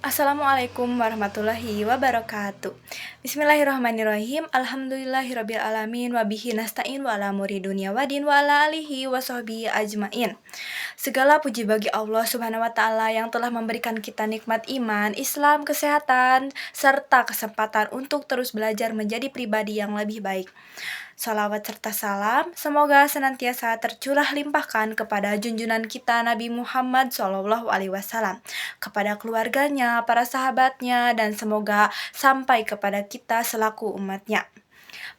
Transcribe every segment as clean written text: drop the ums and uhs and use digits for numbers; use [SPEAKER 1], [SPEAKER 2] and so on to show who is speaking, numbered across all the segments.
[SPEAKER 1] Assalamualaikum warahmatullahi wabarakatuh. Bismillahirrahmanirrahim. Alhamdulillahirabbil alamin wa bihi nasta'in wa ala umuri dunya wadin wa ala alihi wa sahbihi ajmain. Segala puji bagi Allah Subhanahu wa taala yang telah memberikan kita nikmat iman, Islam, kesehatan, serta kesempatan untuk terus belajar menjadi pribadi yang lebih baik. Salawat serta salam semoga senantiasa tercurah limpahkan kepada junjungan kita Nabi Muhammad SAW, kepada keluarganya, para sahabatnya, dan semoga sampai kepada kita selaku umatnya.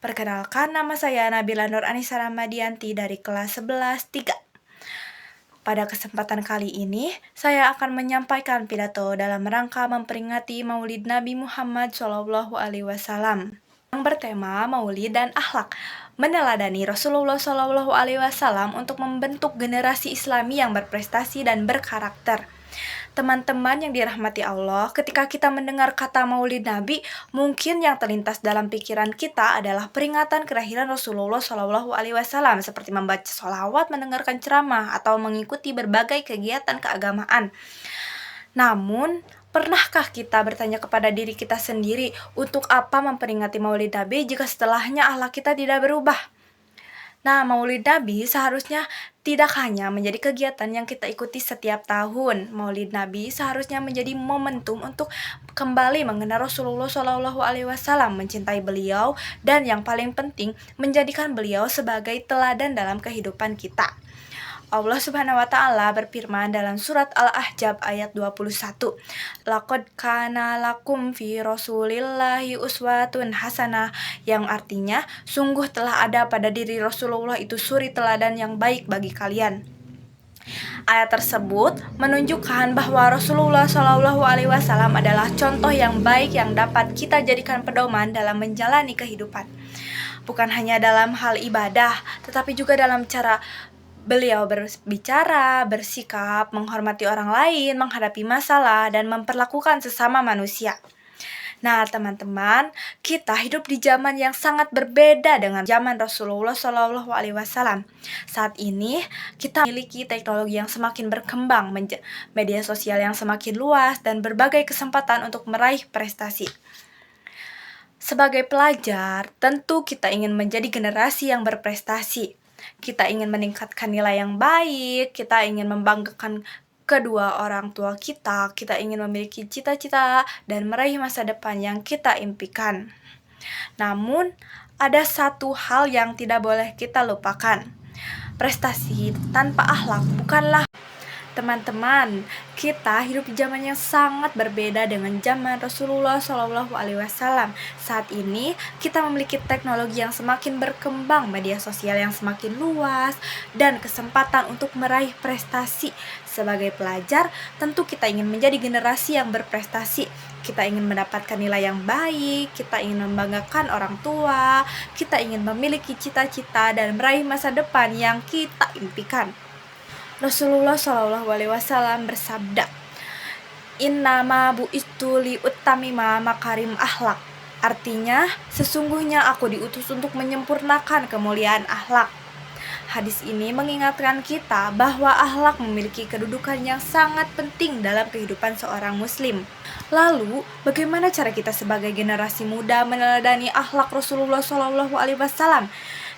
[SPEAKER 1] Perkenalkan, nama saya Nabila Nur Anissa Ramadianti dari kelas 11 3. Pada kesempatan kali ini, saya akan menyampaikan pidato dalam rangka memperingati Maulid Nabi Muhammad SAW yang bertema Maulid dan Akhlak, meneladani Rasulullah SAW untuk membentuk generasi Islami yang berprestasi dan berkarakter. Teman-teman yang dirahmati Allah, ketika kita mendengar kata Maulid Nabi, mungkin yang terlintas dalam pikiran kita adalah peringatan kelahiran Rasulullah SAW, seperti membaca sholawat, mendengarkan ceramah, atau mengikuti berbagai kegiatan keagamaan. Namun, pernahkah kita bertanya kepada diri kita sendiri, untuk apa memperingati Maulid Nabi jika setelahnya akhlak kita tidak berubah? Nah, Maulid Nabi seharusnya tidak hanya menjadi kegiatan yang kita ikuti setiap tahun. Maulid Nabi seharusnya menjadi momentum untuk kembali mengenal Rasulullah SAW, mencintai beliau, dan yang paling penting, menjadikan beliau sebagai teladan dalam kehidupan kita. Allah Subhanahu wa taala berfirman dalam surat Al-Ahzab ayat 21. Laqad kana lakum fi Rasulillahi uswatun hasanah, yang artinya sungguh telah ada pada diri Rasulullah itu suri teladan yang baik bagi kalian. Ayat tersebut menunjukkan bahwa Rasulullah SAW adalah contoh yang baik yang dapat kita jadikan pedoman dalam menjalani kehidupan. Bukan hanya dalam hal ibadah, tetapi juga dalam cara beliau berbicara, bersikap, menghormati orang lain, menghadapi masalah, dan memperlakukan sesama manusia. Nah, teman-teman, kita hidup di zaman yang sangat berbeda dengan zaman Rasulullah SAW. Saat ini, kita memiliki teknologi yang semakin berkembang, media sosial yang semakin luas, dan berbagai kesempatan untuk meraih prestasi. Sebagai pelajar, tentu kita ingin menjadi generasi yang berprestasi. Kita ingin meningkatkan nilai yang baik, kita ingin membanggakan kedua orang tua kita ingin memiliki cita-cita dan meraih masa depan yang kita impikan. Namun, ada satu hal yang tidak boleh kita lupakan. Prestasi tanpa akhlak bukanlah. Teman-teman, kita hidup di zaman yang sangat berbeda dengan zaman Rasulullah SAW. Saat ini, kita memiliki teknologi yang semakin berkembang, media sosial yang semakin luas, dan kesempatan untuk meraih prestasi. Sebagai pelajar, tentu kita ingin menjadi generasi yang berprestasi. Kita ingin mendapatkan nilai yang baik, kita ingin membanggakan orang tua, kita ingin memiliki cita-cita dan meraih masa depan yang kita impikan. Rasulullah SAW bersabda, Innama bu'istu li'utamima makarim akhlak. Artinya, sesungguhnya aku diutus untuk menyempurnakan kemuliaan akhlak. Hadis ini mengingatkan kita bahwa akhlak memiliki kedudukan yang sangat penting dalam kehidupan seorang muslim. Lalu, bagaimana cara kita sebagai generasi muda meneladani akhlak Rasulullah SAW?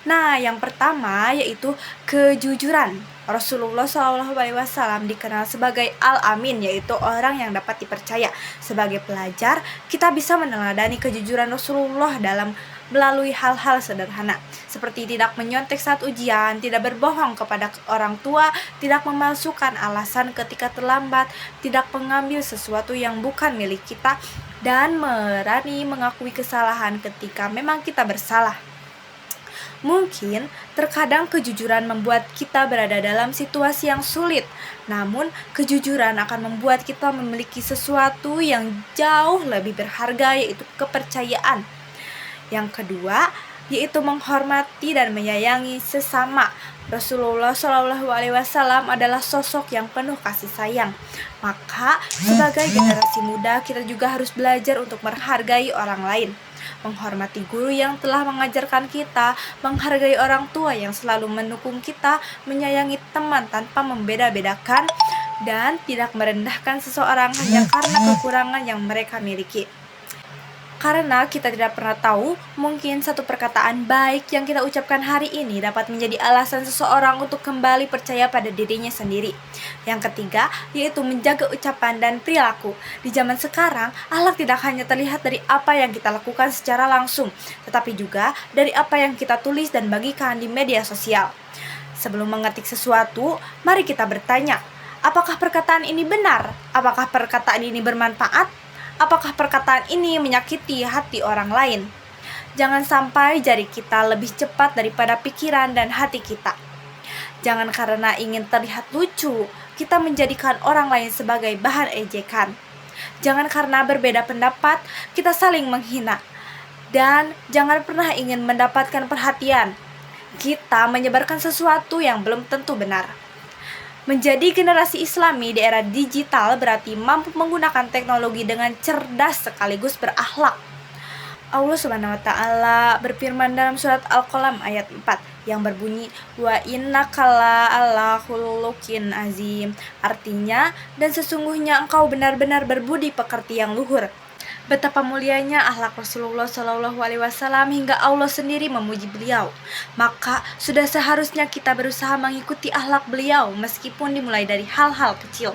[SPEAKER 1] Nah, yang pertama yaitu kejujuran. Rasulullah SAW dikenal sebagai Al-Amin, yaitu orang yang dapat dipercaya. Sebagai pelajar, kita bisa meneladani kejujuran Rasulullah dalam melalui hal-hal sederhana, seperti tidak menyontek saat ujian, tidak berbohong kepada orang tua, tidak memalsukan alasan ketika terlambat, tidak mengambil sesuatu yang bukan milik kita, dan berani mengakui kesalahan ketika memang kita bersalah. Mungkin terkadang kejujuran membuat kita berada dalam situasi yang sulit, namun kejujuran akan membuat kita memiliki sesuatu yang jauh lebih berharga, yaitu kepercayaan. Yang kedua, yaitu menghormati dan menyayangi sesama. Rasulullah SAW adalah sosok yang penuh kasih sayang. Maka, sebagai generasi muda, kita juga harus belajar untuk menghargai orang lain, menghormati guru yang telah mengajarkan kita, menghargai orang tua yang selalu mendukung kita, menyayangi teman tanpa membeda-bedakan, dan tidak merendahkan seseorang hanya karena kekurangan yang mereka miliki. Karena kita tidak pernah tahu, mungkin satu perkataan baik yang kita ucapkan hari ini dapat menjadi alasan seseorang untuk kembali percaya pada dirinya sendiri. Yang ketiga, yaitu menjaga ucapan dan perilaku. Di zaman sekarang, akhlak tidak hanya terlihat dari apa yang kita lakukan secara langsung, tetapi juga dari apa yang kita tulis dan bagikan di media sosial. Sebelum mengetik sesuatu, mari kita bertanya, apakah perkataan ini benar? Apakah perkataan ini bermanfaat? Apakah perkataan ini menyakiti hati orang lain? Jangan sampai jari kita lebih cepat daripada pikiran dan hati kita. Jangan karena ingin terlihat lucu, kita menjadikan orang lain sebagai bahan ejekan. Jangan karena berbeda pendapat, kita saling menghina. Dan jangan pernah ingin mendapatkan perhatian. Kita menyebarkan sesuatu yang belum tentu benar. Menjadi generasi Islami di era digital berarti mampu menggunakan teknologi dengan cerdas sekaligus berakhlak. Allah Subhanahu wa taala berfirman dalam surat Al-Qalam ayat 4 yang berbunyi wa innaka la'ala khuluqin azim. Artinya, dan sesungguhnya engkau benar-benar berbudi pekerti yang luhur. Betapa mulianya akhlak Rasulullah SAW hingga Allah sendiri memuji beliau. Maka sudah seharusnya kita berusaha mengikuti akhlak beliau meskipun dimulai dari hal-hal kecil.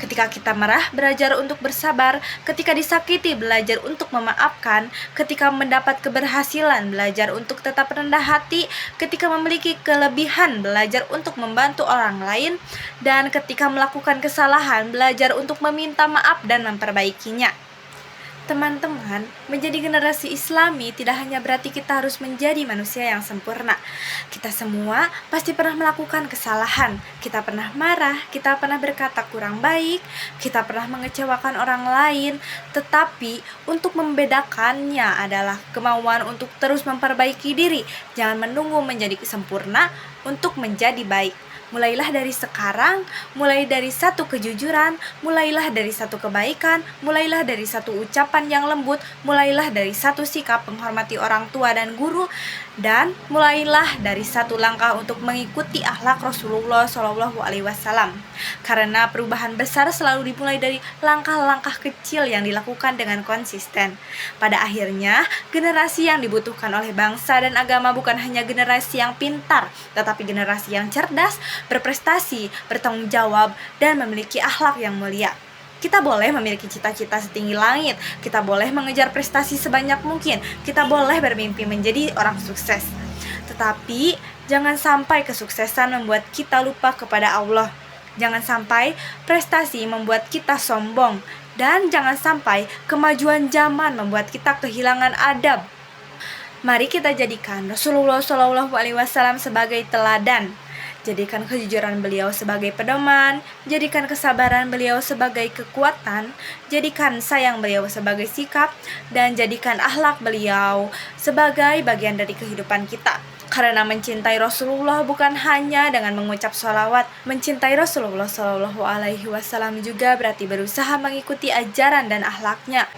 [SPEAKER 1] Ketika kita marah, belajar untuk bersabar. Ketika disakiti, belajar untuk memaafkan. Ketika mendapat keberhasilan, belajar untuk tetap rendah hati. Ketika memiliki kelebihan, belajar untuk membantu orang lain. Dan ketika melakukan kesalahan, belajar untuk meminta maaf dan memperbaikinya. Teman-teman, menjadi generasi Islami tidak hanya berarti kita harus menjadi manusia yang sempurna. Kita semua pasti pernah melakukan kesalahan. Kita pernah marah, kita pernah berkata kurang baik, kita pernah mengecewakan orang lain. Tetapi untuk membedakannya adalah kemauan untuk terus memperbaiki diri. Jangan menunggu menjadi sempurna untuk menjadi baik. Mulailah dari sekarang, mulai dari satu kejujuran, mulailah dari satu kebaikan, mulailah dari satu ucapan yang lembut, mulailah dari satu sikap menghormati orang tua dan guru, dan mulailah dari satu langkah untuk mengikuti akhlak Rasulullah SAW. Karena perubahan besar selalu dimulai dari langkah-langkah kecil yang dilakukan dengan konsisten. Pada akhirnya, generasi yang dibutuhkan oleh bangsa dan agama bukan hanya generasi yang pintar, tetapi generasi yang cerdas, berprestasi, bertanggung jawab, dan memiliki akhlak yang mulia. Kita boleh memiliki cita-cita setinggi langit, kita boleh mengejar prestasi sebanyak mungkin, kita boleh bermimpi menjadi orang sukses. Tetapi, jangan sampai kesuksesan membuat kita lupa kepada Allah. Jangan sampai prestasi membuat kita sombong. Dan jangan sampai kemajuan zaman membuat kita kehilangan adab. Mari kita jadikan Rasulullah SAW sebagai teladan. Jadikan kejujuran beliau sebagai pedoman, jadikan kesabaran beliau sebagai kekuatan, jadikan sayang beliau sebagai sikap, dan jadikan akhlak beliau sebagai bagian dari kehidupan kita. Karena mencintai Rasulullah bukan hanya dengan mengucap sholawat. Mencintai Rasulullah SAW juga berarti berusaha mengikuti ajaran dan akhlaknya.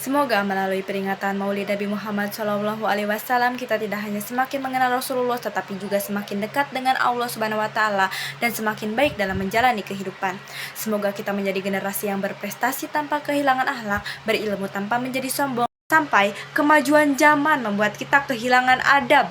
[SPEAKER 1] Semoga melalui peringatan Maulid Nabi Muhammad SAW kita tidak hanya semakin mengenal Rasulullah, tetapi juga semakin dekat dengan Allah Subhanahu Wa Taala dan semakin baik dalam menjalani kehidupan. Semoga kita menjadi generasi yang berprestasi tanpa kehilangan akhlak, berilmu tanpa menjadi sombong, sampai kemajuan zaman membuat kita kehilangan adab.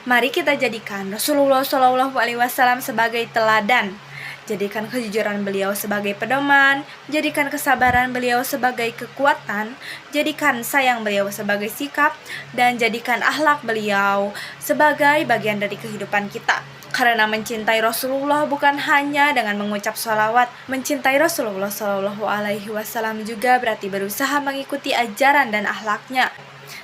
[SPEAKER 1] Mari kita jadikan Rasulullah SAW sebagai teladan. Jadikan kejujuran beliau sebagai pedoman, jadikan kesabaran beliau sebagai kekuatan, jadikan sayang beliau sebagai sikap, dan jadikan akhlak beliau sebagai bagian dari kehidupan kita. Karena mencintai Rasulullah bukan hanya dengan mengucap sholawat. Mencintai Rasulullah SAW juga berarti berusaha mengikuti ajaran dan akhlaknya.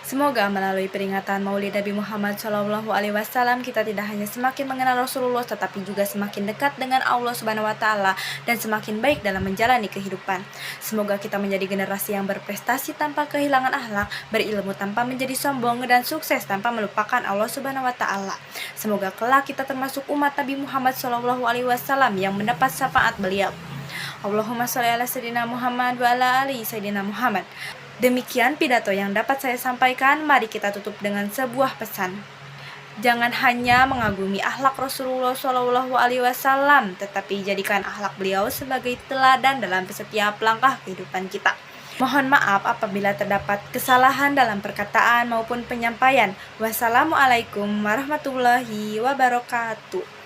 [SPEAKER 1] Semoga melalui peringatan Maulid Nabi Muhammad SAW kita tidak hanya semakin mengenal Rasulullah, tetapi juga semakin dekat dengan Allah Subhanahu Wa Taala dan semakin baik dalam menjalani kehidupan. Semoga kita menjadi generasi yang berprestasi tanpa kehilangan akhlak, berilmu tanpa menjadi sombong, dan sukses tanpa melupakan Allah Subhanahu Wa Taala. Semoga kelak kita termasuk umat Nabi Muhammad SAW yang mendapat syafaat beliau. Allahumma sholli ala sayyidina Muhammad wa ala ali sayyidina Muhammad. Demikian pidato yang dapat saya sampaikan. Mari kita tutup dengan sebuah pesan. Jangan hanya mengagumi akhlak Rasulullah SAW, tetapi jadikan akhlak beliau sebagai teladan dalam setiap langkah kehidupan kita. Mohon maaf apabila terdapat kesalahan dalam perkataan maupun penyampaian. Wassalamualaikum warahmatullahi wabarakatuh.